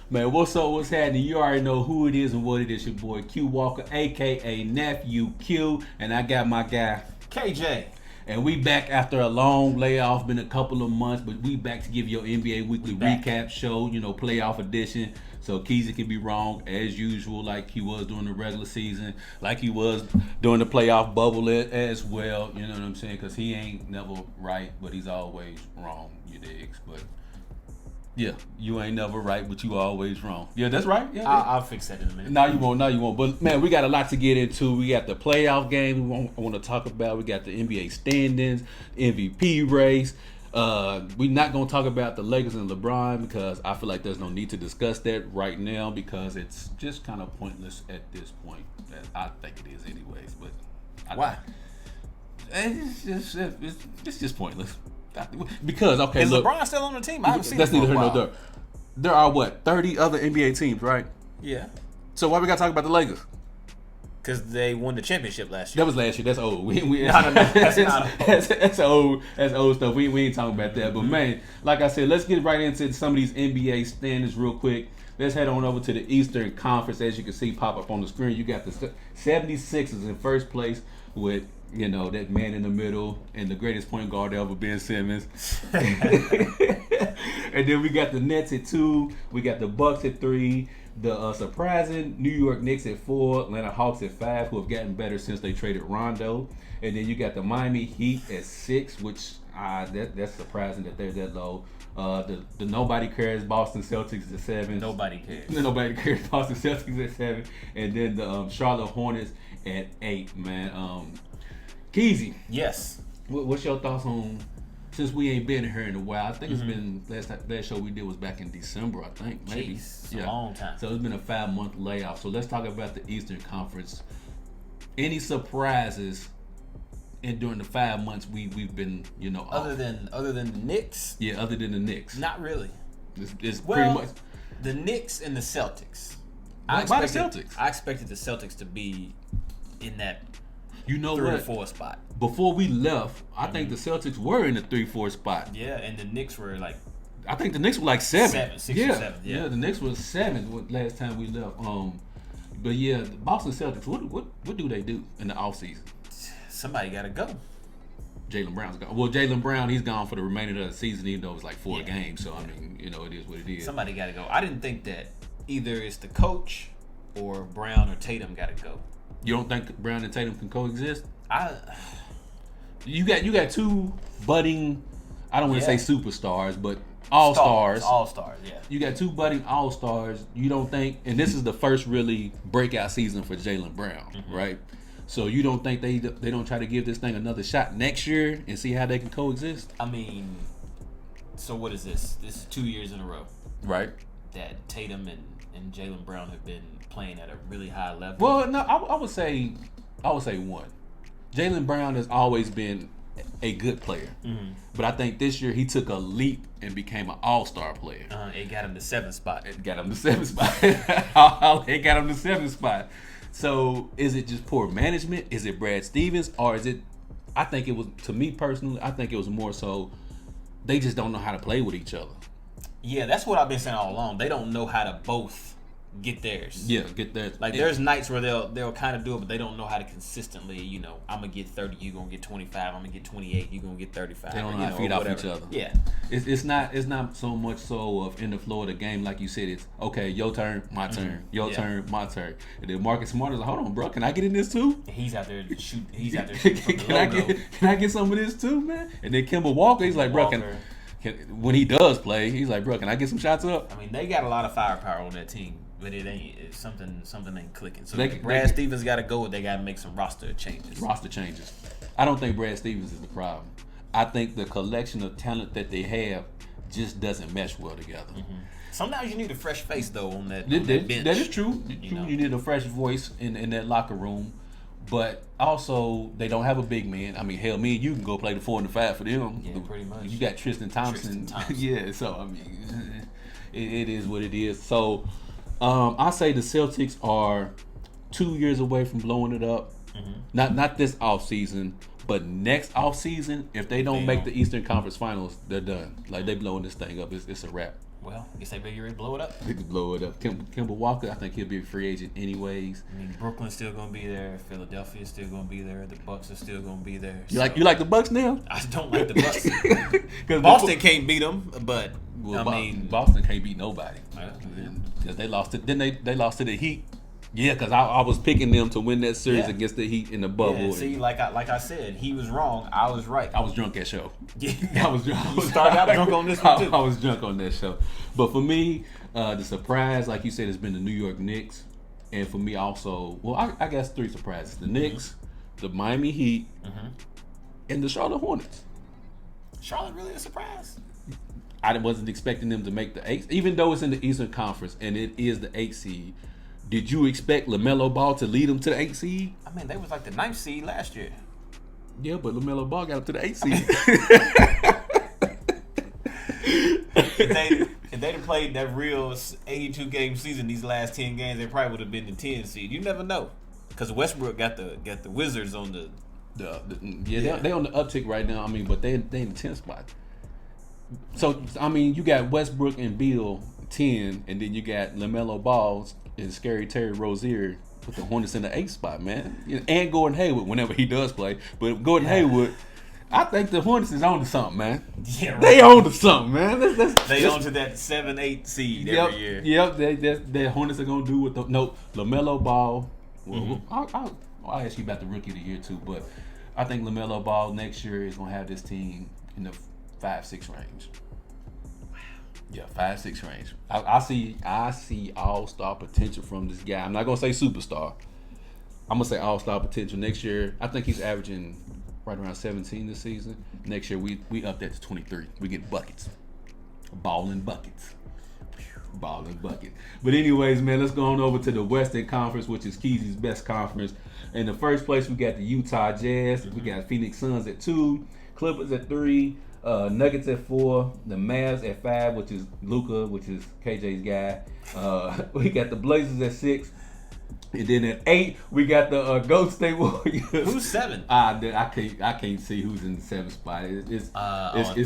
Man, what's up? What's happening? You already know who it is and what it is. Your boy Q Walker, aka Nephew Q, and I got my guy KJ. And we back after a long layoff, been a couple of months, but we back to give you your NBA Weekly Recap show, playoff edition. So Keezy can be wrong as usual, like he was during the regular season, like he was during the playoff bubble as well. You know what I'm saying? Because he ain't never right, but he's always wrong. You digs? But yeah, you ain't never right, but you always wrong. Yeah, that's right. Yeah, I'll fix that in a minute. No, you won't. No, you won't. But man, we got a lot to get into. We got the playoff game I want to talk about. We got the NBA standings, MVP race. We're not going to talk about the Lakers and LeBron because I feel like there's no need to discuss that right now because it's just kind of pointless at this point. I think it is anyways. But why? It's just pointless. Because is LeBron still on the team? I haven't seen. That's neither here nor there. There are 30 other NBA teams, right? Yeah. So why we got to talk about the Lakers? Because they won the championship last year. That was last year. That's old. No, that's not old. That's old stuff. We ain't talking about that. But man, like I said, let's get right into some of these NBA standings real quick. Let's head on over to the Eastern Conference. As you can see pop up on the screen, you got the 76ers in first place with that man in the middle and the greatest point guard ever, Ben Simmons. And then we got the Nets at 2. We got the Bucks at 3. The surprising New York Knicks at 4. Atlanta Hawks at 5, who have gotten better since they traded Rondo. And then you got the Miami Heat at 6, which that's surprising that they're that low. The nobody cares Boston Celtics at 7. Nobody cares. Nobody cares Boston Celtics at 7. And then the Charlotte Hornets at 8, man. Keezy. Yes. What's your thoughts on, since we ain't been here in a while? I think it's been, last show we did was back in December, I think. Maybe. Jeez, it's a long time. So it's been a 5-month layoff. So let's talk about the Eastern Conference. Any surprises during the 5 months we've been, other than the Knicks? Yeah, other than the Knicks. Not really. It's pretty much the Knicks and the Celtics. Why the Celtics? I expected the Celtics to be in that 3 or 4 spot. Before we left, I think the Celtics were in the 3-4 spot. Yeah, and the Knicks were like, I think the Knicks were like 7. 6 or 7. Yeah, the Knicks was 7 last time we left. But yeah, the Boston Celtics, what do they do in the offseason? Somebody got to go. Jaylen Brown's gone. Well, Jaylen Brown, he's gone for the remainder of the season, even though it's like 4 games. So, I mean, it is what it is. Somebody got to go. I didn't think that either it's the coach or Brown or Tatum got to go. You don't think Brown and Tatum can coexist? You got 2 budding, I don't want to say superstars, but all-stars. All-stars, yeah. You got 2 budding all-stars. You don't think, and this is the first really breakout season for Jaylen Brown, right? So you don't think they don't try to give this thing another shot next year and see how they can coexist? I mean, so what is this? This is 2 years in a row. Right. That Tatum and Jaylen Brown have been playing at a really high level. Well, no, I would say 1. Jaylen Brown has always been a good player, but I think this year he took a leap and became an all-star player. It got him the 7th spot. It got him the 7th spot. It got him the 7th spot. So is it just poor management? Is it Brad Stevens, or is it? I think it was, to me personally, I think it was more so they just don't know how to play with each other. Yeah, that's what I've been saying all along. They don't know how to both get theirs. Yeah, get theirs. Like there's nights where they'll kind of do it, but they don't know how to consistently. I'm gonna get 30, you gonna get 25. I'm gonna get 28, you gonna get 35. They don't know how to feed off each other. Yeah, it's not so much so of in the flow of the game, like you said. It's okay, your turn, my turn, your turn, my turn. And then Marcus Smart is like, hold on, bro, can I get in this too? And he's out there shooting. He's out there shooting from the logo. Can I get some of this too, man? And then Kemba Walker, he's like, bro, when he does play, he's like, bro, can I get some shots up? I mean, they got a lot of firepower on that team, but it ain't. Something ain't clicking. So Brad Stevens got to go. They got to make some roster changes. I don't think Brad Stevens is the problem. I think the collection of talent that they have just doesn't mesh well together. Sometimes you need a fresh face though on that bench. That is true. You need a fresh voice in that locker room. But also, they don't have a big man. I mean, hell, me and you can go play the 4 and the 5 for them. Yeah, pretty much. You got Tristan Thompson. Yeah, so, I mean, it is what it is. So, I say the Celtics are 2 years away from blowing it up. Not this offseason, but next offseason, if they don't make the Eastern Conference Finals, they're done. Like, they blowing this thing up. It's a wrap. Well, I guess they better ready to blow it up. They could blow it up. Kemba Walker, I think he'll be a free agent anyways. I mean, Brooklyn's still gonna be there. Philadelphia's still gonna be there. The Bucks are still gonna be there. You like the Bucks now? I don't like the Bucks. Boston can't beat them, but Well, I mean, Boston can't beat nobody. Well, yeah. 'Cause they lost it. Then they lost to the Heat. Yeah, because I was picking them to win that series Yeah. against the Heat in the bubble. yeah, see, like I said, he was wrong. I was right. I was drunk that show. Yeah. I was drunk. You started out drunk on this one too. I was drunk on that show. But for me, the surprise, like you said, has been the New York Knicks. And for me also, well, I guess 3 surprises. The Knicks, the Miami Heat, and the Charlotte Hornets. Charlotte really a surprise. I wasn't expecting them to make the 8th, even though it's in the Eastern Conference and it is the 8th seed. Did you expect LaMelo Ball to lead them to the 8th seed? I mean, they was like the 9th seed last year. Yeah, but LaMelo Ball got them to the 8th seed. If they'd have played that real 82-game season, these last 10 games, they probably would have been the 10 seed. You never know, because Westbrook got the Wizards on the. They on the uptick right now. I mean, but they in the 10th spot. So I mean, you got Westbrook and Beal 10, and then you got LaMelo Ball and Scary Terry Rozier with the Hornets in the 8th spot, man. And Gordon Hayward whenever he does play. But Gordon Hayward, I think the Hornets is on to something, man. Yeah, right. They on to something, man. They on to that 7-8 seed every year. Yep, the Hornets are gonna do with LaMelo Ball. Well, I'll ask you about the rookie of the year too, but I think LaMelo Ball next year is gonna have this team in the 5-6 range. Wow. Yeah, 5-6 range. I see all-star potential from this guy. I'm not gonna say superstar. I'm gonna say all-star potential next year. I think he's averaging right around 17 this season. Next year we up that to 23. We get buckets, balling buckets. Ball and bucket. But anyways, man, let's go on over to the Western Conference, which is Keezy's best conference. In the first place, we got the Utah Jazz. We got Phoenix Suns at 2, Clippers at 3, Nuggets at 4, the Mavs at 5, which is Luka, which is KJ's guy. We got the Blazers at 6. And then at 8, we got the Golden State Warriors. Who's 7? I can't see who's in the 7th spot. It's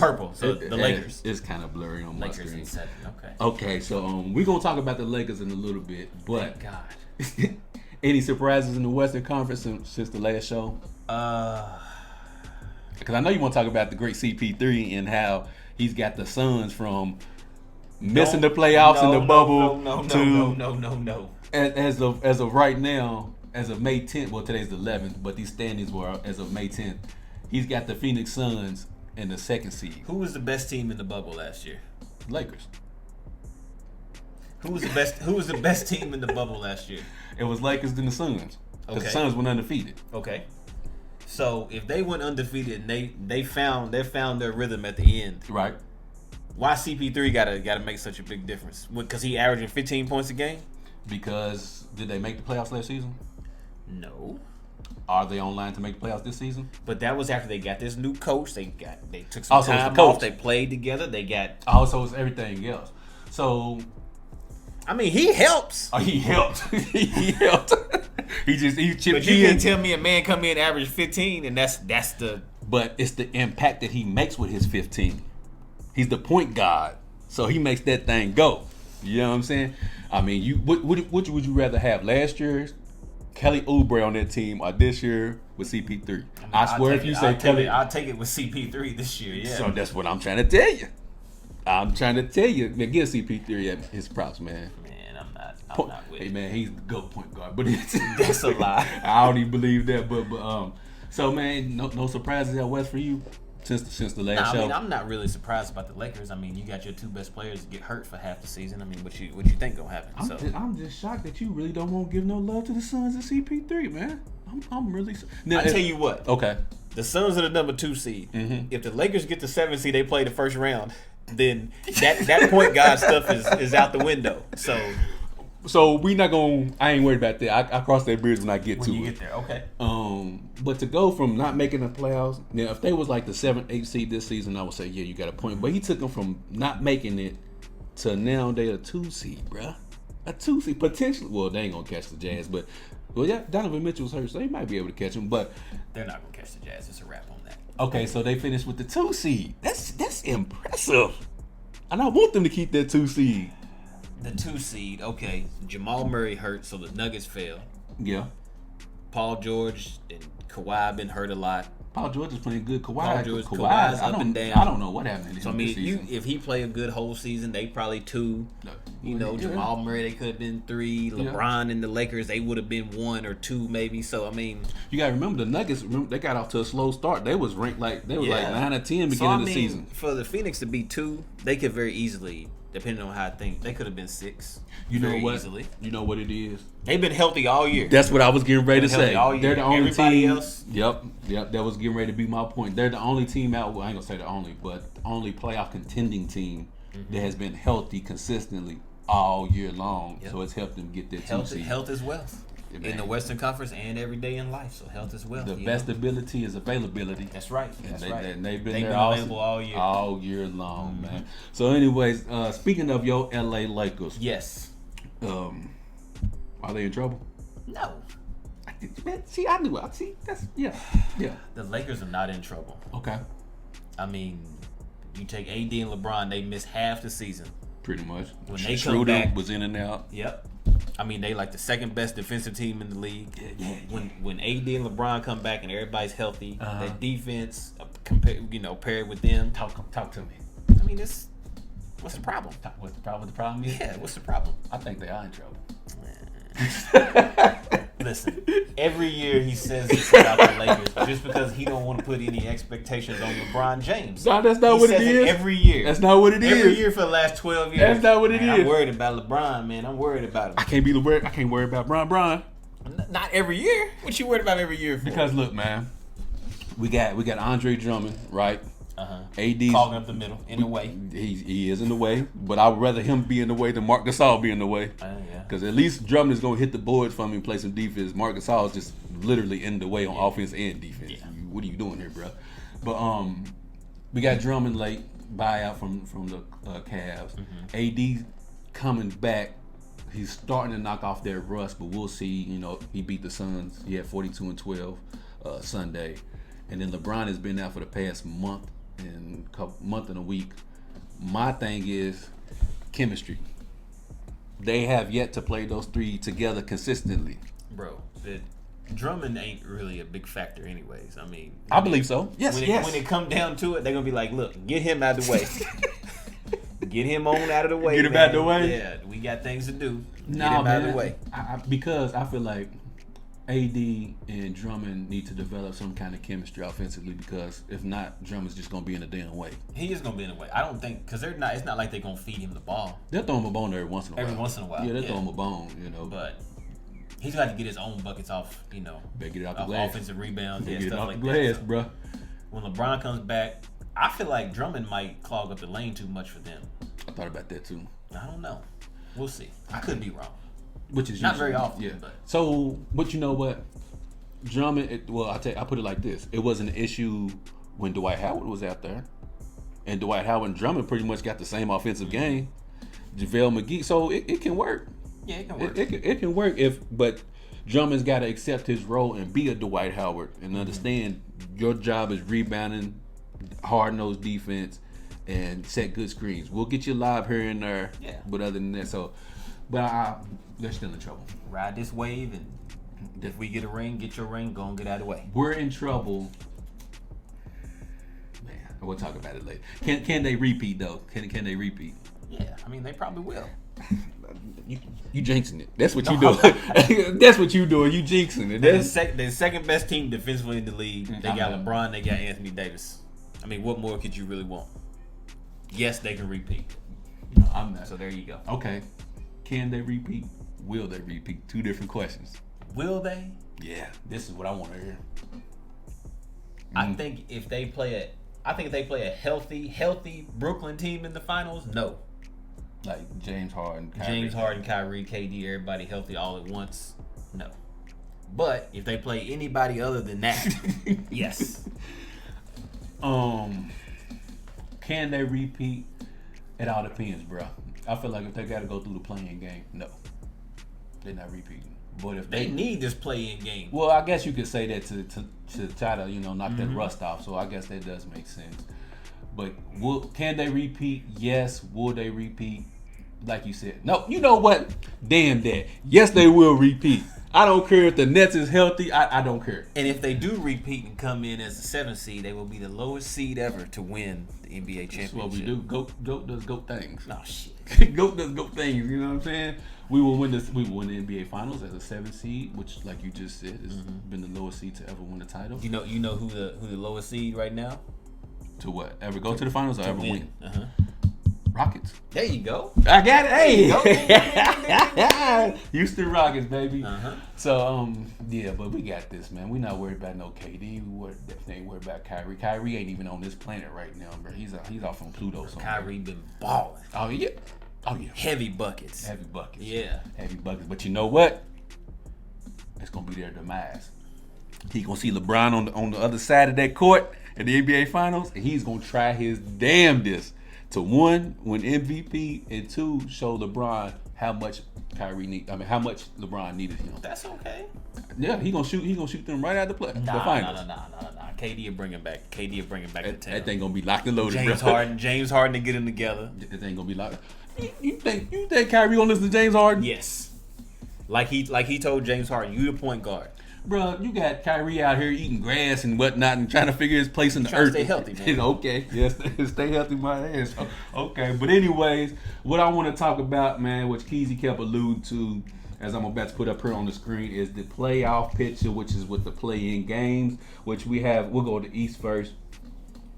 purple. So the Lakers. It's kind of blurry on my Lakers screen. in 7. Okay. Okay, so we're gonna talk about the Lakers in a little bit, but Thank God. any surprises in the Western Conference since the last show? Because I know you want to talk about the great CP3 and how he's got the Suns from missing the playoffs in the bubble No. As of right now, as of May 10th, well today's the 11th, but these standings were as of May 10th. He's got the Phoenix Suns in the 2nd seed. Who was the best team in the bubble last year? Lakers. Who was the best team in the bubble last year? It was Lakers then the Suns. Because the Suns went undefeated. Okay. So if they went undefeated and they found their rhythm at the end, right? Why CP3 gotta make such a big difference? Because he averaging 15 points a game? Because did they make the playoffs last season? No. Are they online to make the playoffs this season? But that was after they got this new coach. They took some time off. They played together. They got also it's everything else. So I mean, he helps. Oh, he helped. he helped. he chipped in. But you can't tell me a man come in average 15 and that's the. But it's the impact that he makes with his 15. He's the point guard, so he makes that thing go. You know what I'm saying? I mean, which would you rather have? Last year, Kelly Oubre on that team, or this year with CP3? I swear, if you say Kelly, I'll take it with CP3 this year. Yeah. So that's what I'm trying to tell you. I'm trying to tell you. Give CP3 his props, man. Man, I'm not with Hey, it. man, he's the GOAT point guard, but That's a lie. I don't even believe that, but so man, no surprises out west for you since the last show. I mean, I'm not really surprised about the Lakers. I mean, you got your two best players get hurt for half the season. I mean, what you think gonna happen? I'm just shocked that you really don't want to give no love to the Suns and CP3, man. I'm really. Now, I tell you what. Okay. The Suns are the number 2 seed. Mm-hmm. If the Lakers get the 7 seed, they play the first round. Then that point guard stuff is out the window. So we not gonna. I ain't worried about that. I cross that bridge when I get to it. When you get there, okay. But to go from not making the playoffs, now if they was like the 7th, 8th seed this season, I would say yeah, you got a point. But he took them from not making it to now they a 2 seed, bruh. A 2 seed potentially. Well, they ain't gonna catch the Jazz, but yeah, Donovan Mitchell's hurt, so they might be able to catch him. But they're not gonna catch the Jazz. It's a wrap on that. Okay, so they finished with the 2 seed. That's impressive. And I want them to keep that 2 seed. The 2 seed, okay. Jamal Murray hurt, so the Nuggets fail. Yeah. Paul George and Kawhi been hurt a lot. Paul George is playing good. Kawhi's Kawhi's up and down. I don't know what happened to him So I mean, this season. if he play a good whole season, they probably 2. Jamal Murray, they could have been 3. LeBron and the Lakers, they would have been 1 or 2 maybe. So I mean, you gotta remember the Nuggets. They got off to a slow start. They was ranked like 9 or 10 beginning of the season. For the Phoenix to be 2, they could very easily, depending on how I think, they could have been 6. You know very what? Easily. You know what it is. They've been healthy all year. That's what I was getting ready to say. They're the only Everybody team. else. Yep. That was getting ready to be my point. They're the only team out. Well, I ain't gonna say the only, but the only playoff contending team that has been healthy consistently all year long. Yep. So it's helped them get that 2 seed. Health is wealth. In the Western Conference and every day in life. So health is wealth. The best ability is availability. That's right. And they've been available all year. All year long, man. So anyways, speaking of your LA Lakers. Yes. Are they in trouble? No. See, I knew. See, that's yeah. The Lakers are not in trouble. Okay. I mean, you take AD and LeBron, they missed half the season. Pretty much. When they come back, was in and out. Yep. I mean, they like the second best defensive team in the league. Yeah. When AD and LeBron come back and everybody's healthy, that defense, paired with them. Talk to me. I mean, what's the problem? What's the problem? The problem is? Yeah, what's the problem? I think they are in trouble. Listen, every year he says this about the Lakers just because he don't want to put any expectations on LeBron James. No, that's not what it is. Every year. That's not what it is. Every year for the last 12 years. That's not what it is. I'm worried about LeBron, man. I'm worried about him. I can't worry about Bron. Not every year. What you worried about every year for? Because look, man, we got Andre Drummond, right? AD's clogging up the middle in the way. He is in the way, but I would rather him be in the way than Marc Gasol be in the way. Because at least Drummond is gonna hit the boards for me and play some defense. Marc Gasol is just literally in the way on offense and defense. Yeah. What are you doing here, bro? But we got Drummond late buyout from the Cavs. AD coming back. He's starting to knock off that rust, but we'll see. You know, he beat the Suns. He had 42 and 12 Sunday, and then LeBron has been out for the past month and a week. My thing is chemistry. They have yet to play those 3 together consistently. Bro, Drummond ain't really a big factor anyways. I mean, I believe so. Yes, when it come down to it, they're going to be like, look, get him out of the way. Get him on out of the way, Get him out of the way? Yeah, we got things to do. Get him out of the way. Because I feel like AD and Drummond need to develop some kind of chemistry offensively, because if not, Drummond's just gonna be in the damn way. He is gonna be in the way. I don't think, because they're not. It's not like they're gonna feed him the ball. They'll throw him a bone every once in a while. Yeah, they'll throw him a bone. But he's got to get his own buckets off. Better get it out the glass. Offensive rebounds and stuff like that. Get it off the glass, bro. When LeBron comes back, I feel like Drummond might clog up the lane too much for them. I thought about that too. I don't know. We'll see. I could be wrong. Which is not very often. Yeah. But. So, but you know what? Drummond. I put it like this: it wasn't an issue when Dwight Howard was out there, and Dwight Howard and Drummond pretty much got the same offensive game. JaVale McGee, so it can work. Yeah, it can work. It can work but Drummond's got to accept his role and be a Dwight Howard and understand your job is rebounding, hard-nosed defense, and set good screens. We'll get you live here and there. Yeah. But other than that, they're still in trouble. Ride this wave, and if we get a ring, get your ring, go and get out of the way. We're in trouble. Man, we'll talk about it later. Can they repeat though? Can they repeat? Yeah, I mean they probably will. You jinxing it. That's what you doing. That's what you doing. You jinxing it. They're the second best team defensively in the league. They got LeBron. They got Anthony Davis. I mean, what more could you really want? Yes, they can repeat. No, I'm not. So there you go. Okay. Can they repeat? Will they repeat? 2 different questions. Will they? Yeah. This is what I want to hear. I think if they play a healthy Brooklyn team in the finals, no. Like James Harden, Kyrie, KD, everybody healthy all at once, no. But if they play anybody other than that, yes. Can they repeat? It all depends, bro. I feel like if they got to go through the playing game, no, they're not repeating. But if they need this play-in game, well, I guess you could say that to try to knock that rust off. So I guess that does make sense. But can they repeat? Yes. Will they repeat? Like you said, no. You know what? Damn that. Yes, they will repeat. I don't care if the Nets is healthy. I don't care. And if they do repeat and come in as the 7th seed, they will be the lowest seed ever to win the NBA championship. That's what we do. Goat does goat things. Oh shit. Goat does goat things. You know what I'm saying? We will win this. We will win the NBA Finals as a 7th seed, which, like you just said, has been the lowest seed to ever win a title. You know who the lowest seed right now? To what? Ever go to the finals or ever win? Rockets. There you go. I got it. Hey, Houston Rockets, baby. So yeah, but we got this, man. We're not worried about no KD. We definitely ain't worried about Kyrie. Kyrie ain't even on this planet right now, bro. He's off on Pluto somewhere. Kyrie been balling. Oh yeah. Heavy buckets. Heavy buckets. Yeah. Heavy buckets. But you know what? It's gonna be their demise. He gonna see LeBron on the other side of that court at the NBA Finals, and he's gonna try his damnedest to one, win MVP, and two, show LeBron how much how much LeBron needed him. That's okay. Yeah, he gonna shoot them right out the finals. Nah. KD will bring him back. KD will bring him back to town. That thing gonna be locked and loaded. James Harden to get them together. That thing gonna be locked. You think Kyrie gonna listen to James Harden? Yes. Like he told James Harden, you the point guard. Bro, you got Kyrie out here eating grass and whatnot and trying to figure his place in the earth. Stay healthy, man. Okay, yes, stay healthy, my ass. Okay, but anyways, what I want to talk about, man, which Keezy kept alluding to, as I'm about to put up here on the screen, is the playoff picture, which is with the play-in games, which we have. We'll go to the East first.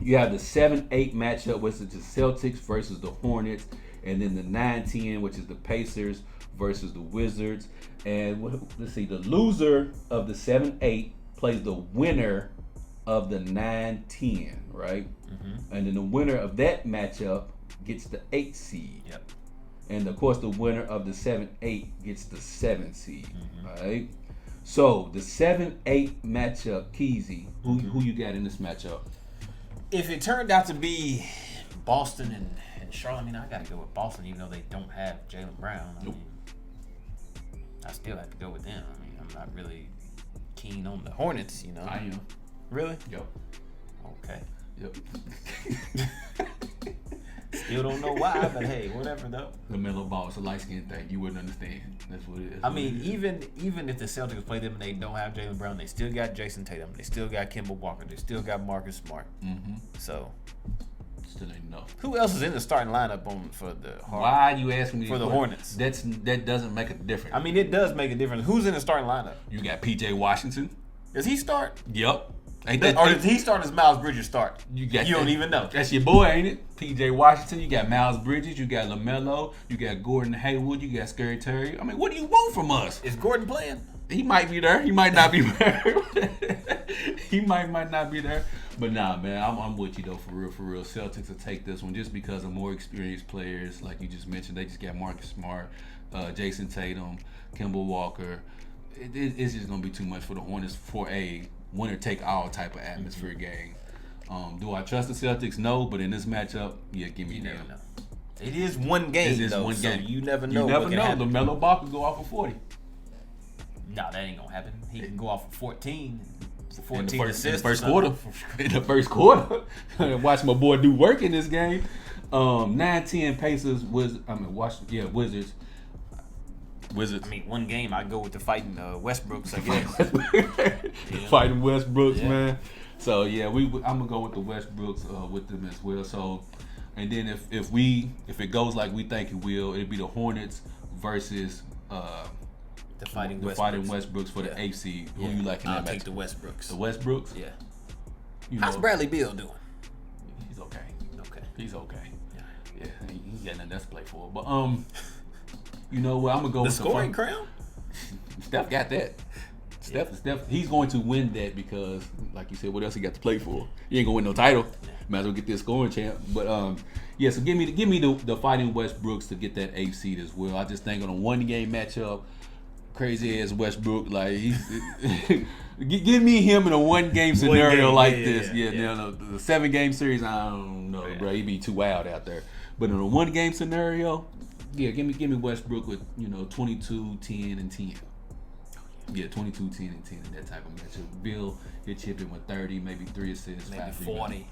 You have the 7-8 matchup, which is the Celtics versus the Hornets, and then the 9-10, which is the Pacers versus the Wizards. And let's see, the loser of the 7-8 plays the winner of the 9-10, right? And then the winner of that matchup gets the 8 seed. Yep. And of course, the winner of the 7-8 gets the 7 seed, right? So the 7-8 matchup, Keezy, who you got in this matchup? If it turned out to be Boston and Charlotte, I mean, I got to go with Boston, even though they don't have Jaylen Brown. I mean, I still have to go with them. I mean, I'm not really keen on the Hornets, you know. I am. Really? Yep. Okay. Yep. Still don't know why, but hey, whatever though. LaMelo Ball, it's a light skin thing. You wouldn't understand. That's what it is. I mean, even if the Celtics play them and they don't have Jaylen Brown, they still got Jason Tatum. They still got Kemba Walker. They still got Marcus Smart. So still ain't enough. who else is in the starting lineup for the Hornets? Why are you asking me for the Hornets? That doesn't make a difference. I mean, it does make a difference. Who's in the starting lineup? You got PJ Washington. Does he start? Yep. Or does he start as Miles Bridges start? You don't even know. That's your boy, ain't it? PJ Washington. You got Miles Bridges. You got LaMelo. You got Gordon Hayward. You got Scary Terry. I mean, what do you want from us? Is Gordon playing? He might be there. He might not be there. He might not be there. But nah, man, I'm with you though, for real. Celtics will take this one just because of more experienced players, like you just mentioned. They just got Marcus Smart, Jason Tatum, Kemba Walker. It's just gonna be too much for the Hornets for a winner-take-all type of atmosphere game. Do I trust the Celtics? No, but in this matchup, yeah, give me them. Never know. It is one game, game. So you never know. You never know. LaMelo Ball could go off for 40. No, that ain't gonna happen. He can go off for 14. In the first quarter. In the first quarter. Watch my boy do work in this game. 9-10 Pacers Wizards. I mean, one game I go with the fighting Westbrooks, I guess. Fighting Westbrooks, man. So yeah, I'm gonna go with the Westbrooks with them as well. So, and then if it goes like we think it will, it'll be the Hornets versus the fighting Westbrooks for the 8 seed. Who you like in that match? I'll take the Westbrooks. The Westbrooks? Yeah. How's Bradley Beal doing? He's okay. He's okay. Yeah. He's got nothing else to play for. But you know what? I'm gonna go with the scoring crown. Steph got that. Steph, he's going to win that because, like you said, what else he got to play for? He ain't gonna win no title. Might as well get this scoring champ. But yeah. So give me the fighting Westbrooks to get that 8 seed as well. I just think on a 1-game matchup, crazy ass Westbrook, like give me him in a 1-game scenario this. The 7-game series, I don't know, bro. He'd be too wild out there. But in a 1-game scenario, yeah, give me Westbrook with 22, 10, and 10. Yeah, 22, 10, and 10 in that type of matchup. Bill, he'll chip in with 30, maybe 3 assists, maybe 5 40.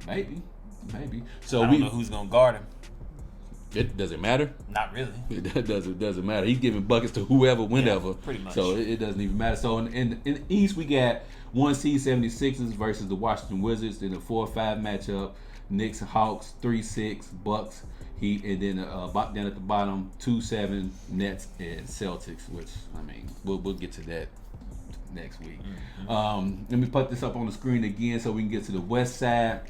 Maybe. Maybe. So I don't know who's gonna guard him. It doesn't matter. Not really. It doesn't matter. He's giving buckets to whoever, whenever. Yeah, pretty much. So it doesn't even matter. So in the East, we got 1 seed 76ers versus the Washington Wizards in a 4-5 matchup. Knicks, Hawks, 3-6, Bucks, Heat, and then down at the bottom 2-7 Nets and Celtics. Which I mean, we'll get to that next week. Mm-hmm. Let me put this up on the screen again so we can get to the West side.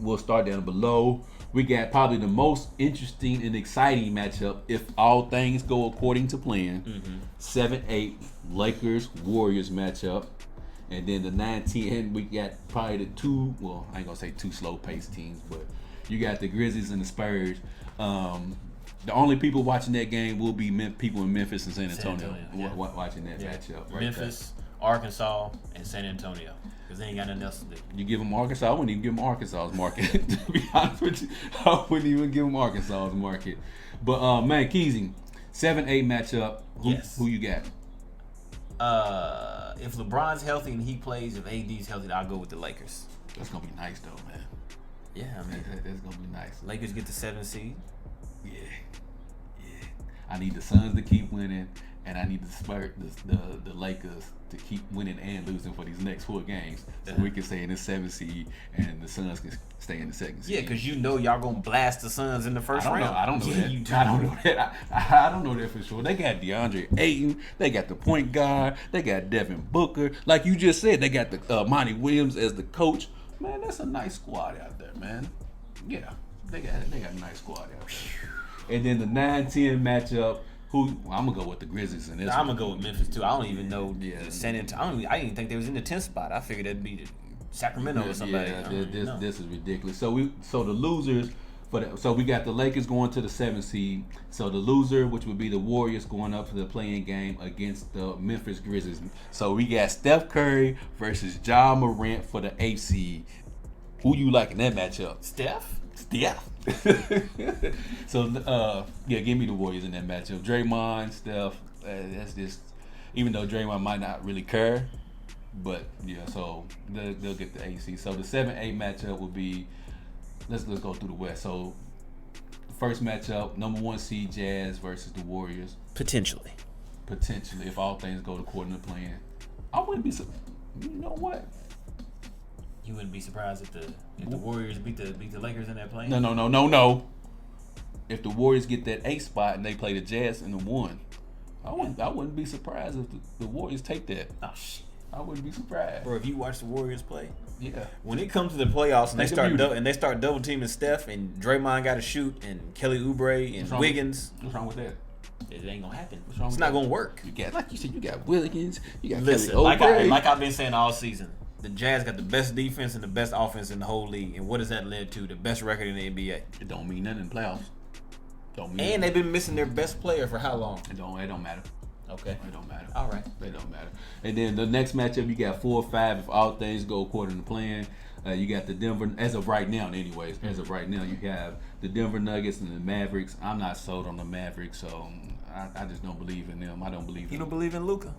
We'll start down below. We got probably the most interesting and exciting matchup if all things go according to plan. 7-8 Lakers Warriors matchup. And then the 9-10, we got probably the two, well, I ain't gonna say two slow paced teams, but you got the Grizzlies and the Spurs. The only people watching that game will be people in Memphis and San Antonio, watching that matchup. Right Memphis, Arkansas, and San Antonio. Because they ain't got nothing else to do. You give them Arkansas, I wouldn't even give them Arkansas's market. To be honest with you, I wouldn't even give them Arkansas's market. But, man, Keezy, 7-8 matchup. Who you got? If LeBron's healthy and he plays, if AD's healthy, I'll go with the Lakers. That's going to be nice, though, man. Yeah, I mean, that's going to be nice. Lakers get the 7th seed. Yeah. I need the Suns to keep winning, and I need the Lakers to keep winning and losing for these next 4 games, so we can stay in the 7th seed, and the Suns can stay in the 2nd seed. Yeah, because you know y'all gonna blast the Suns in the first round. I don't know that. You do. I don't know that. I don't know that for sure. They got DeAndre Ayton. They got the point guard. They got Devin Booker. Like you just said, they got the Monty Williams as the coach. Man, that's a nice squad out there, man. Yeah, they got a nice squad out there. And then the 9-10 matchup. I'm gonna go with the Grizzlies in this. I'm gonna go with Memphis too. I don't even know San Antonio. I didn't even think they was in the 10th spot. I figured that'd be Sacramento or somebody. Yeah, this is ridiculous. So the losers so we got the Lakers going to the 7th seed. So the loser, which would be the Warriors, going up to the play-in game against the Memphis Grizzlies. So we got Steph Curry versus Ja Morant for the 8th seed. Who you like in that matchup? Steph. So give me the Warriors in that matchup. Draymond, Steph. That's just, even though Draymond might not really care, but yeah. So they'll get the AC. So the 7-8 matchup will be. Let's go through the West. So first matchup, number 1 seed Jazz versus the Warriors. Potentially, if all things go according to plan. I wouldn't be. You know what? You wouldn't be surprised if the Warriors beat the Lakers in that play? No. If the Warriors get that 8th spot and they play the Jazz in the 1, I wouldn't be surprised if the Warriors take that. Oh shit! I wouldn't be surprised. Bro, if you watch the Warriors play, yeah. When it comes to the playoffs and they start double teaming Steph and Draymond got to shoot and Kelly Oubre and Wiggins, what's wrong with that? It ain't gonna happen. It's not gonna work. You got, like you said, you got Wiggins, you got Kelly Oubre. Like I've been saying all season. The Jazz got the best defense and the best offense in the whole league. And what has that led to? The best record in the NBA. It don't mean nothing in the playoffs. And they've been missing their best player for how long? It don't matter. Okay. It don't matter. All right. It don't matter. And then the next matchup, you got 4-5 if all things go according to plan. You got the Denver, as of right now, anyways. As of right now, you have the Denver Nuggets and the Mavericks. I'm not sold on the Mavericks, so I just don't believe in them. I don't believe in You don't believe in Luka?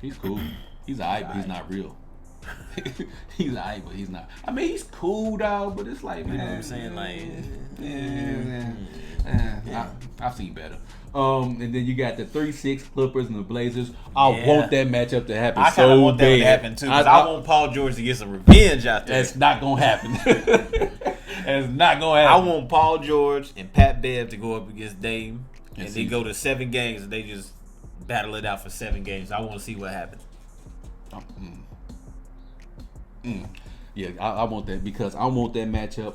He's cool. He's alright, but he's not real. He's alright, but he's not. I mean, he's cool, dog, but it's like, man. You know what I'm saying? I've seen better. And then you got the 3-6 Clippers and the Blazers. I want that matchup to happen. I kind of want that to happen too. Because I want Paul George to get some revenge out there. That's not gonna happen. That's not gonna happen. I want Paul George and Pat Bev to go up against Dame, and they go to 7 games and they just battle it out for 7 games. I want to see what happens. Yeah, I want that because I want that matchup.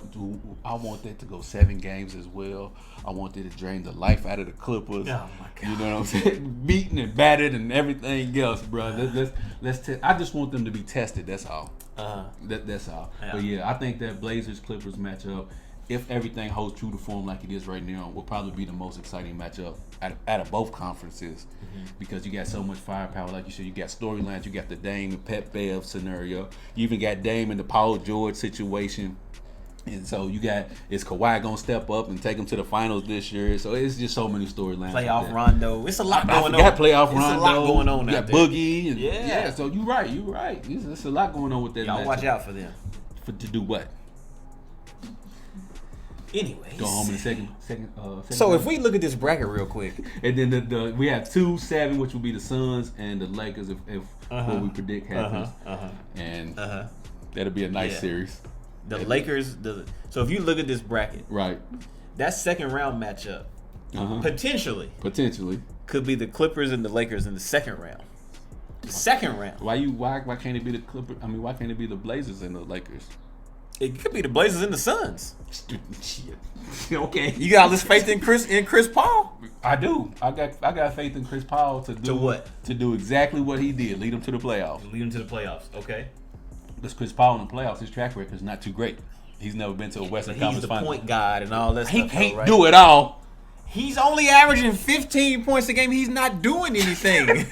I want that to go 7 games as well. I want that to drain the life out of the Clippers. Oh my God! You know what I'm saying? Beaten and battered and everything else, bro. Let's I just want them to be tested. That's all. That's all. Yeah. But yeah, I think that Blazers Clippers matchup, if everything holds true to form like it is right now, will probably be the most exciting matchup out of both conferences because you got so much firepower. Like you said, you got storylines. You got the Dame and Pat Bev scenario. You even got Dame in the Paul George situation. And so you got, is Kawhi going to step up and take them to the finals this year? So it's just so many storylines. Playoff Rondo. It's a lot going on. Playoff Rondo. It's a lot going on You out got there. Boogie. And, yeah. So you're right. It's a lot going on with that. Y'all watch out for them. To do what? Anyways. Go home in the second So round. if we look at this bracket real quick, And then the we have 2-7, which will be the Suns and the Lakers if what we predict happens. And that'll be a nice series. the Lakers. So if you look at this bracket, Right. that second round matchup potentially could be the Clippers and the Lakers in the second round. The second round. Why can't it be the Clippers? I mean, why can't it be the Blazers and the Lakers? It could be the Blazers and the Suns. Shit. Okay. You got all this faith in Chris Paul? I do. I got faith in Chris Paul to do To what? To do exactly what he did. Lead them to the playoffs. Lead them to the playoffs. Okay. Because Chris Paul in the playoffs, his track record is not too great. He's never been to a Western But he's Conference the Final. point guard and all that He stuff. can't right? do it all. He's only averaging 15 points a game. He's not doing anything.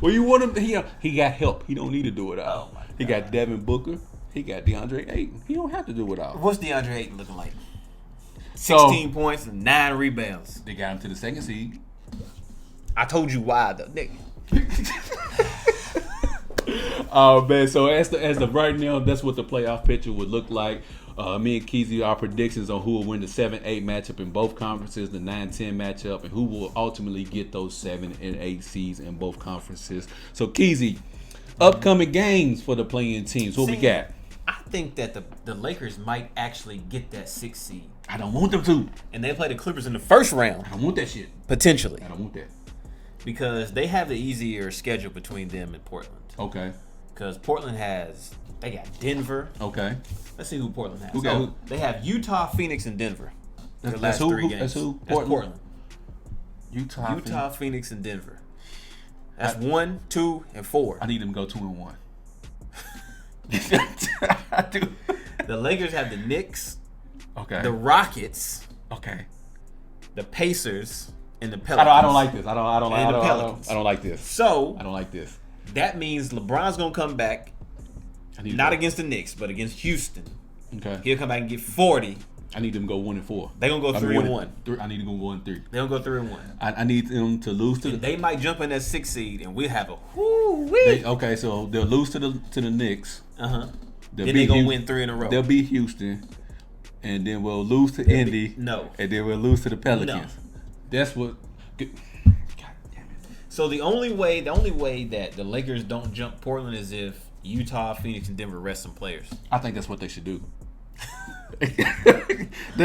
Well, you want him? He got help. He don't need to do it all. Oh, my He got Devin Booker. He got DeAndre Ayton. He don't have to do it all. What's DeAndre Ayton looking like? So 16 points and 9 rebounds. they got him to the second seed. I told you why, though, nigga. Oh man! So as of right now, that's what the playoff picture would look like. Me and Keezy, our predictions on who will win the 7-8 matchup in both conferences, the 9-10 matchup, and who will ultimately get those 7 and 8 seeds in both conferences. So Keezy, upcoming games for the playing teams. What we got? I think that the Lakers might actually get that 6th seed. I don't want them to. And they play the Clippers in the first round, I don't want that shit. potentially. I don't want that. Because they have the easier schedule between them and Portland. Okay. Because Portland they got Denver. Okay. Let's see who Portland has. Who got who? They have Utah, Phoenix, and Denver. Their That's last who? 3 Who? games. That's who? That's Portland? Utah. Phoenix, and Denver. That's 1, 2, and 4. I need them to go 2-1. I do. The Lakers have the Knicks, Okay. the Rockets, Okay. the Pacers, and the I Pelicans. don't like this. I don't Pelicans. like this. So I don't like this. that means LeBron's gonna come back, I need not to- against the Knicks, but against Houston. Okay. He'll come back and get 40. I need them to go 1-4. They're gonna go 3-1. I need to go 1-3. They're gonna go 3-1. I need them to lose to the. They might jump in that 6th seed, and we'll have a whoo-wee. Okay, so they'll lose to the Knicks. Then They'll they're beat gonna Houston. win 3 in a row. They'll beat Houston, and then we'll lose to Indy. No. And then we'll lose to the Pelicans. No. That's what. God damn it. So the only way that the Lakers don't jump Portland is if Utah, Phoenix, and Denver rest some players. I think that's what they should do.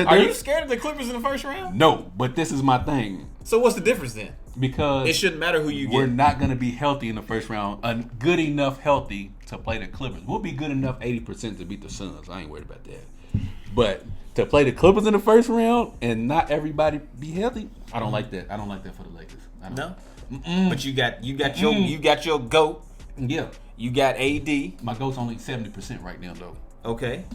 Are you scared of the Clippers in the first round? No, but this is my thing. So what's the difference then? Because It shouldn't matter who you we're get. not going to be healthy in the first round. Good enough healthy to play the Clippers. We'll be good enough 80% to beat the Suns. I ain't worried about that. But to play the Clippers in the first round and not everybody be healthy, I don't like that. I don't like that for the Lakers. I don't. No. But you got your GOAT. Yeah. You got AD. My goat's only 70% right now, though. Okay.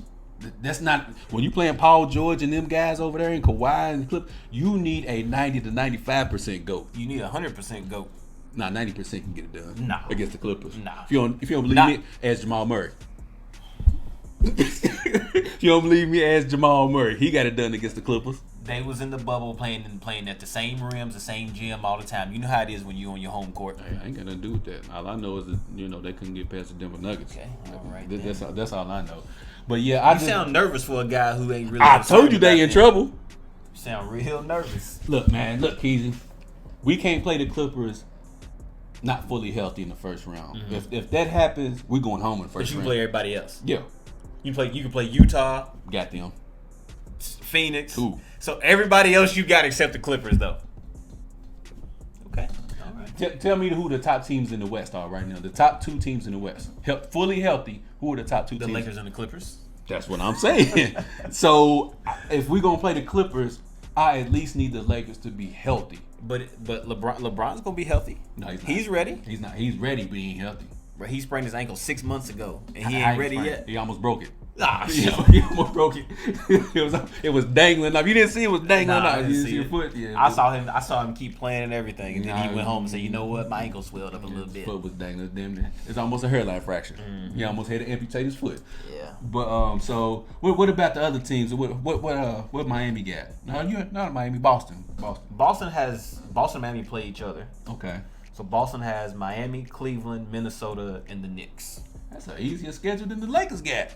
That's not when you playing Paul George and them guys over there in Kawhi and Clip. You need a 90 to 95% goat. You need 100% GOAT. Nah, 90% can get it done. Nah. Against the Clippers. Nah. If you don't believe Nah. me, ask Jamal Murray. If you don't believe me, ask Jamal Murray. He got it done against the Clippers. They was in the bubble playing at the same rims, the same gym all the time. You know how it is when you on your home court. Hey, I ain't got nothing to do with that. All I know is that they couldn't get past the Denver Nuggets. Okay, all right. That's all I know. But yeah, You sound nervous for a guy who ain't really. I told you they in concerned about trouble. them. You sound real nervous. Look, Keezy, we can't play the Clippers not fully healthy in the first round. If that happens, we're going home in the But first you round. can play everybody else. Yeah, You can play Utah, got them. Phoenix. Who? So everybody else you got except the Clippers though. Okay. All right. Tell me who the top teams in the West are right now. The top 2 teams in the West, fully healthy. Who are the top 2 The teams? Lakers and the Clippers. That's what I'm saying. So if we're gonna play the Clippers, I at least need the Lakers to be healthy. But LeBron's gonna be healthy. No, he's not. He's ready. He's not. He's ready, but he ain't healthy. But he sprained his ankle 6 months ago, and he I ain't ready sprained it. yet. He almost broke it. Ah, shit. He almost broke it. It was dangling up. You didn't see it was dangling Nah, I up. didn't You didn't see see your it. foot. Yeah, I saw him keep playing and everything, and then he Nah, went home and said, "You know what? My ankle swelled up a little His bit." foot was dangling. Damn near. It's almost a hairline fracture. He almost had to amputate his foot. Yeah. But so what about the other teams? What Miami got? No, you're not Miami. Boston. Boston and Miami play each other. Okay. So Boston has Miami, Cleveland, Minnesota, and the Knicks. That's an easier schedule than the Lakers got.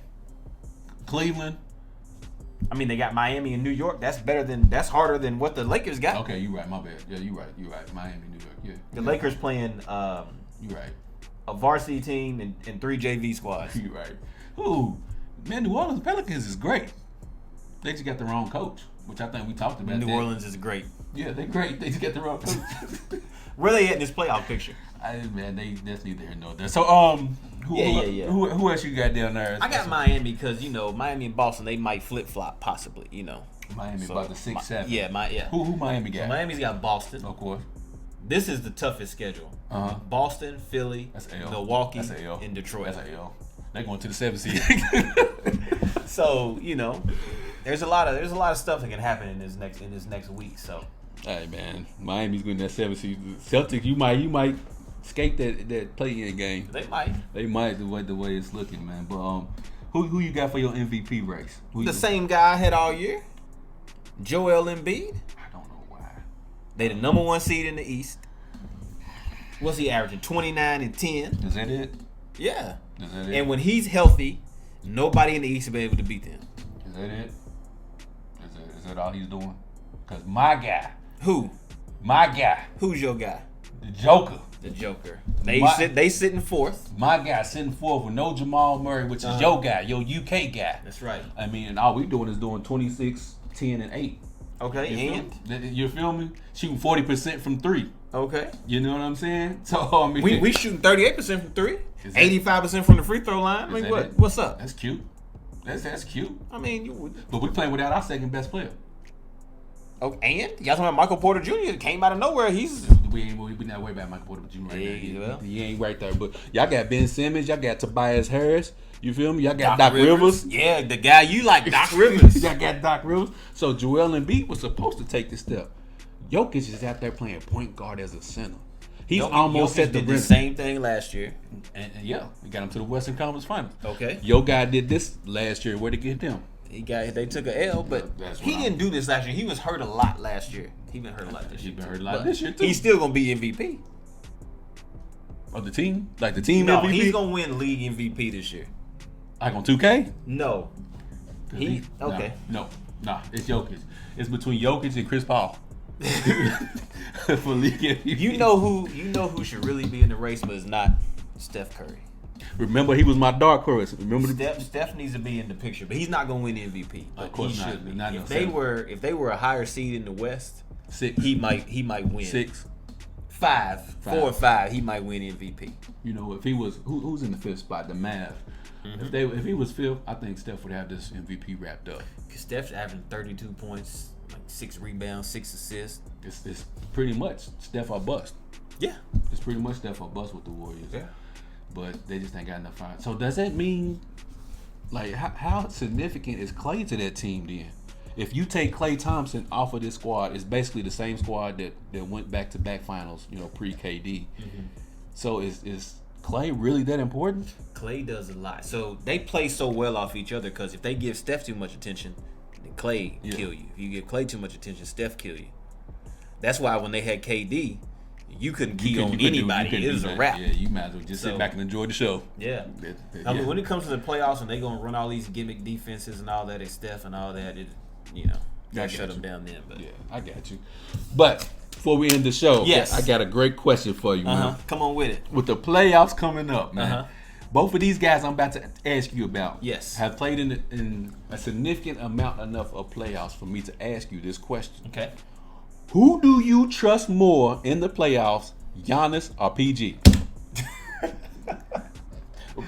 Cleveland. I mean, they got Miami and New York. That's harder than what the Lakers got. Okay, you're right. My bad. Yeah, you're right. Miami, New York. Yeah. The Lakers playing You're right. a varsity team and 3 JV squads. You're right. Ooh, man, New Orleans Pelicans is great. They just got the wrong coach, which I think we talked about. New Orleans is great. Yeah, they're great. They just got the wrong coach. Where they at in this playoff picture? Man, that's neither here nor there. So, who else you got down there? I got Miami because Miami and Boston, they might flip flop possibly. Miami about the 6-7. Yeah. Who Miami got? So Miami's got Boston. Of course. This is the toughest schedule. Boston, Philly, That's L. Milwaukee, That's L. and Detroit. That's L. They're going to the 7th seed. So there's a lot of stuff that can happen in this next week. So. Hey man, Miami's going to that 7th seed. Celtics, you might skate that play-in game. They might. They might the way it's looking, man. But who you got for your MVP race? Same guy I had all year, Joel Embiid. I don't know why. They the number 1 seed in the East. What's he averaging? 29 and 10. Is that it? Yeah. Is that it? And when he's healthy, nobody in the East will be able to beat them. Is that it? Is that all he's doing? Because my guy. Who? My guy. Who's your guy? The Joker. The Joker. They sit in 4th. My guy sitting 4th with no Jamal Murray, which is your guy, your UK guy. That's right. I mean, and all we doing is doing 26, 10, and 8. Okay, you feel me? Shooting 40% from 3. Okay. You know what I'm saying? So I mean, we shooting 38% from 3, 85% from the free throw line. I mean, what's up? That's cute. That's cute. I mean, but we playing without our second best player. Oh, and y'all talking about Michael Porter Jr. came out of nowhere. We not worried about Michael Porter Jr. right now. He ain't right there. But y'all got Ben Simmons. Y'all got Tobias Harris. You feel me? Y'all got Doc Rivers. Yeah, the guy you like, Doc Rivers. Y'all got Doc Rivers. So Joel Embiid was supposed to take this step. Jokic is out there playing point guard as a center. He's almost set the did the same thing last year. And yeah, we got him to the Western Conference Finals. Okay. Your guy did this last year. Where'd they get him? They took an L, but he didn't do this last year. He was hurt a lot last year. He been hurt a lot this year. He been hurt a lot this year too. He's still gonna be MVP of the team, like the team no, MVP. He's gonna win league MVP this year. Like on 2K? No. No. It's Jokic. It's between Jokic and Chris Paul. For league MVP. You know who should really be in the race, but it's not Steph Curry. Remember, he was my dark horse. Remember, Steph needs to be in the picture, but he's not gonna win the MVP. Of course not. If they were a higher seed in the West, 6, he might win. 6, 5, 4 or 5, he might win MVP. You know, if he was who's in the 5th spot, the Mavs. Mm-hmm. If he was 5th, I think Steph would have this MVP wrapped up. Cause Steph's averaging 32 points, like 6 rebounds, 6 assists. It's pretty much Steph or bust. Yeah, it's pretty much Steph or bust with the Warriors. Yeah, but they just ain't got enough fire. So does that mean, like, how significant is Klay to that team then? If you take Klay Thompson off of this squad, it's basically the same squad that went back-to-back finals, pre-KD. Mm-hmm. So is Klay really that important? Klay does a lot. So they play so well off each other because if they give Steph too much attention, then Klay kill you. If you give Klay too much attention, Steph kill you. That's why when they had KD, you couldn't key on anybody. It was a wrap. Yeah, you might as well just sit back and enjoy the show. Yeah. I mean, when it comes to the playoffs and they're going to run all these gimmick defenses and all that, it's Steph and all that, gotta shut them down then. But. Yeah, I got you. But before we end the show, yes, I got a great question for you, man. Come on with it. With the playoffs coming up, man. Both of these guys I'm about to ask you about have played in a significant amount enough of playoffs for me to ask you this question. Okay. Who do you trust more in the playoffs, Giannis or PG?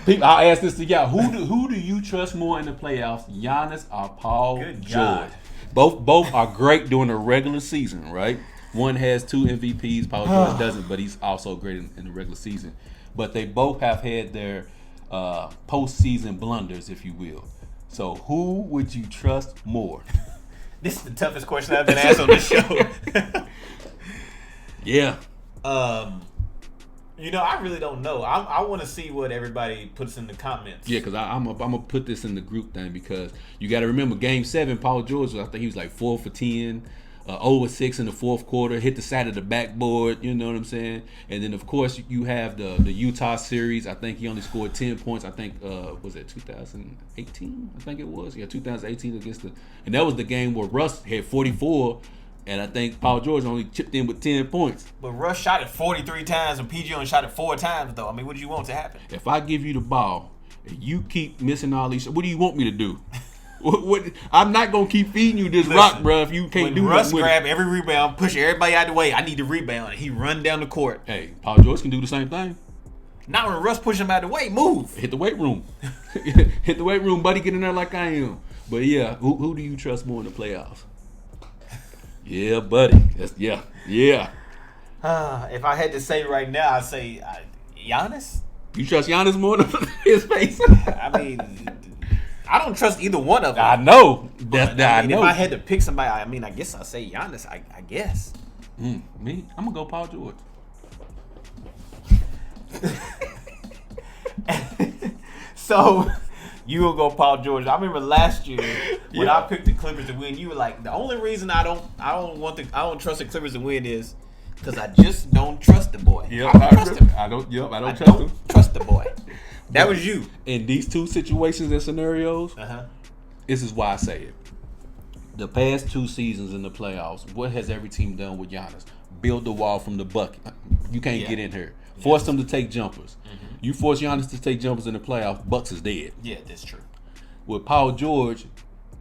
I'll ask this to y'all. Who do you trust more in the playoffs, Giannis or Paul George? Both are great during the regular season, right? One has 2 MVPs, Paul George doesn't, but he's also great in the regular season. But they both have had their postseason blunders, if you will. So who would you trust more? This is the toughest question I've been asked on this show. Yeah. I really don't know. I want to see what everybody puts in the comments. Yeah, because I'm gonna put this in the group thing because you got to remember Game 7, Paul George, I think he was like 4 for 10. over 6 in the fourth quarter, hit the side of the backboard, you know what I'm saying? And then, of course, you have the Utah series. I think he only scored 10 points. I think, was it 2018? I think it was. Yeah, 2018 against and that was the game where Russ had 44, and I think Paul George only chipped in with 10 points. But Russ shot it 43 times, and PG only shot it 4 times, though. I mean, what do you want to happen? If I give you the ball, and you keep missing all these, what do you want me to do? What, I'm not gonna keep feeding you this rock, bro. If you can't do When Russ nothing with grab every rebound, push everybody out of the way. I need to rebound. He run down the court. Hey, Paul George can do the same thing. Not when Russ push him out of the way. Move. Hit the weight room. Hit the weight room, buddy. Get in there like I am. But yeah, who do you trust more in the playoffs? Yeah, buddy. Yeah. If I had to say right now, I'd say Giannis. You trust Giannis more than his face? I mean, I don't trust either one of them. I know. I know. If I had to pick somebody, I mean, I guess I'd say Giannis. I guess. Me? I'm gonna go Paul George. So you will go Paul George. I remember last year when I picked the Clippers to win, you were like, the only reason I don't trust the Clippers to win is because I just don't trust the boy. Yep, I don't trust him. I don't trust don't him. trust the boy. That was you. In these two situations and scenarios, this is why I say it. The past 2 seasons in the playoffs, what has every team done with Giannis? Build the wall from the bucket. You can't get in here. Force them to take jumpers. You force Giannis to take jumpers in the playoffs, Bucks is dead. Yeah, that's true. With Paul George,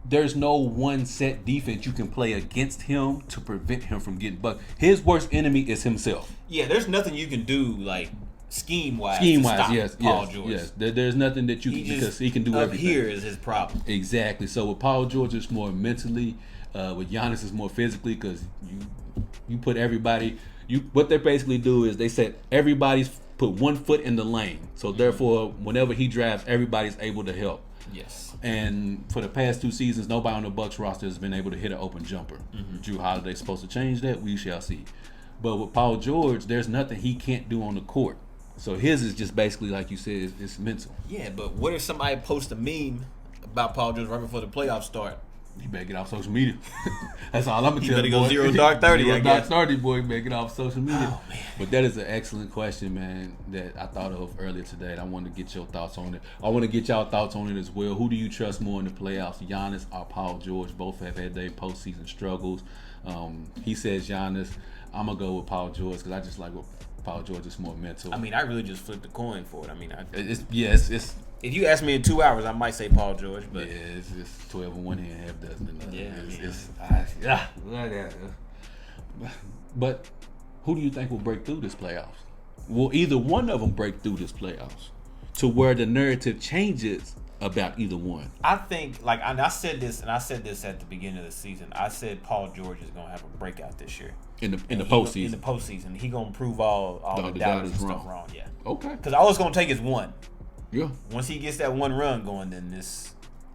there's no one set defense you can play against him to prevent him from getting bucked. His worst enemy is himself. Yeah, there's nothing you can do like scheme-wise, yes, Paul George. Yes. There's nothing that you can, because he can do everything. Here is his problem. Exactly. So with Paul George, it's more mentally. With Giannis, it's more physically, because you put everybody. What they basically do is they set everybody's put one foot in the lane. So therefore, whenever he drives, everybody's able to help. Yes. And for the past 2 seasons, nobody on the Bucks roster has been able to hit an open jumper. Drew Holiday's supposed to change that. We shall see. But with Paul George, there's nothing he can't do on the court. So his is just basically, like you said, it's mental. Yeah, but what if somebody posts a meme about Paul George right before the playoffs start? You better get off social media. That's all I'm gonna tell you. You better go 0 dark 30. Zero dark 30, boy. You better get off social media. Oh, man. But that is an excellent question, man, that I thought of earlier today. And I wanted to get your thoughts on it. I want to get y'all thoughts on it as well. Who do you trust more in the playoffs, Giannis or Paul George? Both have had their postseason struggles. He says Giannis. I'm gonna go with Paul George because I just like what Paul George is more mental. I mean, I really just flipped the coin for it. I mean, it's. If you ask me in 2 hours, I might say Paul George, but it's 12 in one hand, half dozen in the other. But who do you think will break through this playoffs? Will either one of them break through this playoffs to where the narrative changes about either one? I think, I said this at the beginning of the season. I said Paul George is gonna have a breakout this year in the postseason. In the postseason, he gonna prove all the doubters and stuff wrong. Yeah. Okay. Because all it's gonna take is one. Yeah. Once he gets that one run going, then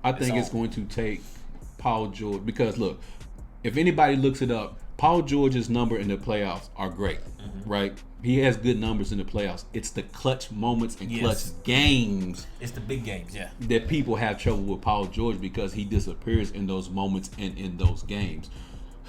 I think it's going to take Paul George, because look, if anybody looks it up, Paul George's number in the playoffs are great, right? He has good numbers in the playoffs. It's the clutch moments and clutch games. It's the big games, yeah. That people have trouble with Paul George because he disappears in those moments and in those games.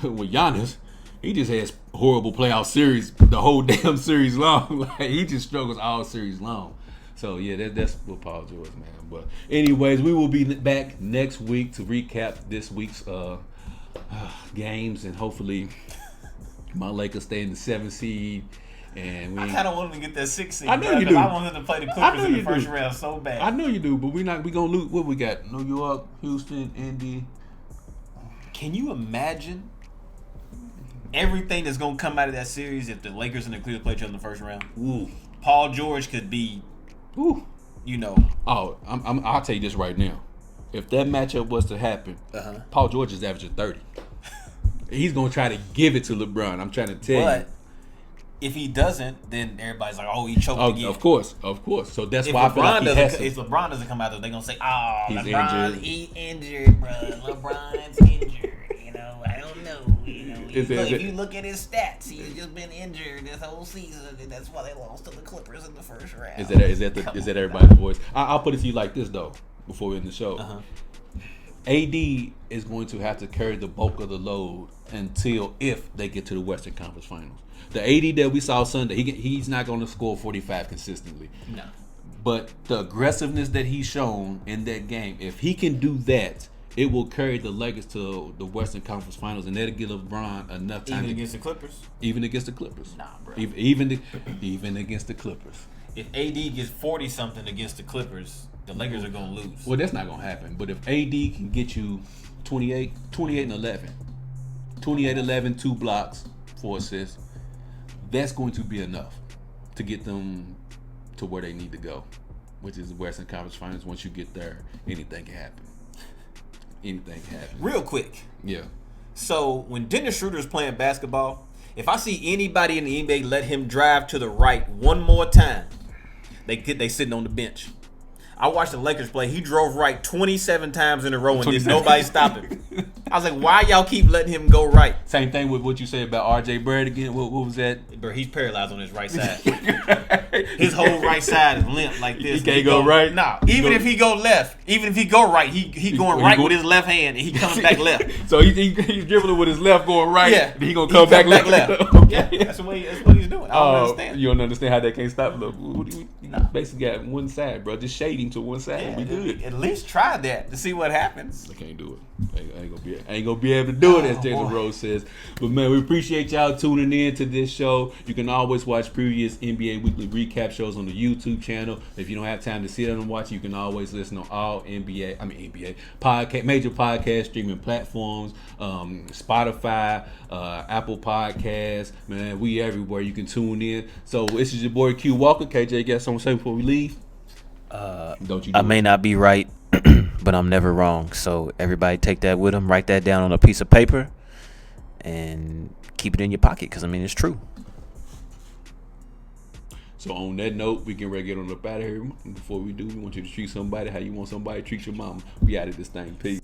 With Giannis, he just has horrible playoff series the whole damn series long. Like, he just struggles all series long. So, yeah, that's what Paul George, man. But anyways, we will be back next week to recap this week's games, and hopefully my Lakers stay in the 7th seed. And I kind of wanted to get that 6th seed. I know you do. I wanted to play the Clippers in the first round so bad. I know you do, but we gonna lose. What we got? New York, Houston, Indy. Can you imagine everything that's gonna come out of that series if the Lakers and the Clippers play each other in the first round? Ooh. Paul George could be, you know. Oh, I'll tell you this right now. If that matchup was to happen, Paul George is averaging 30. He's gonna try to give it to LeBron. I'm trying to tell you. But if he doesn't, then everybody's like, "Oh, he choked again." Of course. So that's why I feel like he has to. If LeBron doesn't come out there, they're gonna say, "Oh, he's LeBron, injured. he injured, bro. LeBron's injured." You know, I don't know. You know, if you look at his stats, he's just been injured this whole season, and that's why they lost to the Clippers in the first round. Is that everybody's voice? I'll put it to you like this though, before we end the show. AD is going to have to carry the bulk of the load until if they get to the Western Conference Finals. The AD that we saw Sunday, he's not going to score 45 consistently. No. But the aggressiveness that he's shown in that game, if he can do that, it will carry the Lakers to the Western Conference Finals, and that'll give LeBron enough time. Even against the Clippers? Even against the Clippers. Nah, bro. Even against the Clippers. If AD gets 40-something against the Clippers, the Lakers are going to lose. Well, that's not going to happen. But if AD can get you 28 and 11, 28, 11, 2 blocks, 4 assists, that's going to be enough to get them to where they need to go, which is the Western Conference Finals. Once you get there, anything can happen. Anything can happen. Real quick. Yeah. So when Dennis Schroeder is playing basketball, if I see anybody in the NBA let him drive to the right one more time, they sitting on the bench. I watched the Lakers play. He drove right 27 times in a row and did nobody stop him. I was like, why y'all keep letting him go right? Same thing with what you said about R.J. Barrett again. What was that? Bro, he's paralyzed on his right side. His whole right side is limp like this. He can't go right? Nah, even if he go left, even if he go right, he going right with his left hand and he comes back left. So he's dribbling with his left going right. Yeah. He going to come back left. Okay. Yeah, that's what he's doing. I don't understand. You don't understand how that can't stop. Look, Nah. basically got one side, bro. Just shade him to one side. Yeah, We good. at least try that to see what happens. I can't do it. I ain't gonna be able to do it, as Jason boy. Rose says. But man, we appreciate y'all tuning in to this show. You can always watch previous NBA weekly recap shows on the YouTube channel. If you don't have time to sit down and watch, you can always listen on all NBA podcast, major podcast streaming platforms, Spotify, Apple Podcasts. Man, we everywhere. You can tune in. So this is your boy Q Walker. KJ, got something to say before we leave? Don't you? I may not be right, but I'm never wrong. So everybody take that with them. Write that down on a piece of paper and keep it in your pocket because, I mean, it's true. So on that note, we can ready to get on up out of here. Before we do, we want you to treat somebody how you want somebody to treat your mama. We out of this thing. Peace.